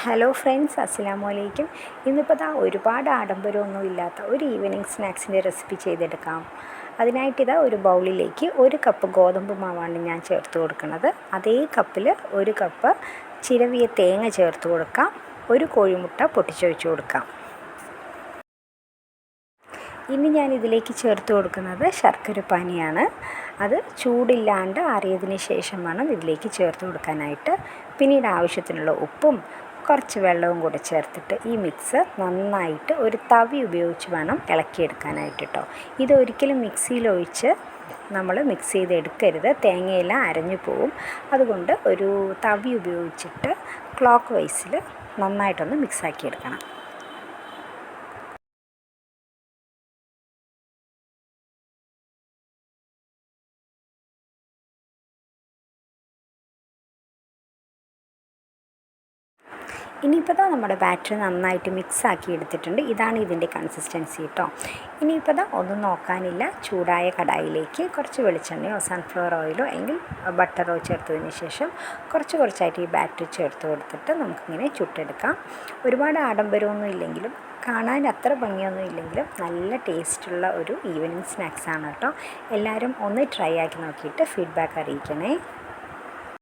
Hello friends, അസ്സലാമു അലൈക്കും. ഇന്നിപ്പോൾ ഒരുപാട് ആഡംബരമൊന്നും ഇല്ലാത്ത ഒരു ഈവനിങ് സ്നാക്സിൻ്റെ റെസിപ്പി ചെയ്തെടുക്കാം. അതിനായിട്ടിതാ ഒരു ബൗളിലേക്ക് 1 കപ്പ് ഗോതമ്പ് മാവാണ് ഞാൻ ചേർത്ത് കൊടുക്കുന്നത്. അതേ കപ്പിൽ 1 കപ്പ് ചിരവിയ തേങ്ങ ചേർത്ത് കൊടുക്കാം. 1 കോഴിമുട്ട പൊട്ടിച്ചൊഴിച്ച് കൊടുക്കാം. ഇനി ഞാൻ ഇതിലേക്ക് ചേർത്ത് കൊടുക്കുന്നത് ശർക്കരപ്പാനിയാണ്. അത് ചൂടില്ലാണ്ട് ആറിയതിന് ശേഷം വേണം ഇതിലേക്ക് ചേർത്ത് കൊടുക്കാനായിട്ട്. പിന്നീട് ആവശ്യത്തിനുള്ള ഉപ്പും കുറച്ച് വെള്ളവും കൂടെ ചേർത്തിട്ട് ഈ മിക്സ് നന്നായിട്ട് ഒരു തവി ഉപയോഗിച്ച് വേണം ഇളക്കിയെടുക്കാനായിട്ട് കേട്ടോ. ഇതൊരിക്കലും മിക്സിയിലൊഴിച്ച് നമ്മൾ മിക്സ് ചെയ്തെടുക്കരുത്, തേങ്ങയെല്ലാം അരഞ്ഞു പോവും. അതുകൊണ്ട് ഒരു തവി ഉപയോഗിച്ചിട്ട് ക്ലോക്ക് വൈസിൽ നന്നായിട്ടൊന്ന് മിക്സാക്കി എടുക്കണം. ഇനിയിപ്പോൾ നമ്മുടെ ബാറ്റർ നന്നായിട്ട് മിക്സാക്കി എടുത്തിട്ടുണ്ട്. ഇതാണ് ഇതിൻ്റെ കൺസിസ്റ്റൻസി കേട്ടോ. ഇനിയിപ്പോൾ ഒന്നും നോക്കാനില്ല, ചൂടായ കടായിലേക്ക് കുറച്ച് വെളിച്ചെണ്ണയോ സൺഫ്ലവർ ഓയിലോ എങ്കിൽ ബട്ടറോ ചേർത്തതിന് ശേഷം കുറച്ചായിട്ട് ഈ ബാറ്റർ ചേർത്ത് കൊടുത്തിട്ട് നമുക്കിങ്ങനെ ചുട്ടെടുക്കാം. ഒരുപാട് ആഡംബരമൊന്നും ഇല്ലെങ്കിലും കാണാൻ അത്ര ഭംഗിയൊന്നും ഇല്ലെങ്കിലും നല്ല ടേസ്റ്റുള്ള ഒരു ഈവനിങ് സ്നാക്സാണ് കേട്ടോ. എല്ലാവരും ഒന്ന് ട്രൈ ആക്കി നോക്കിയിട്ട് ഫീഡ്ബാക്ക് അറിയിക്കണേ.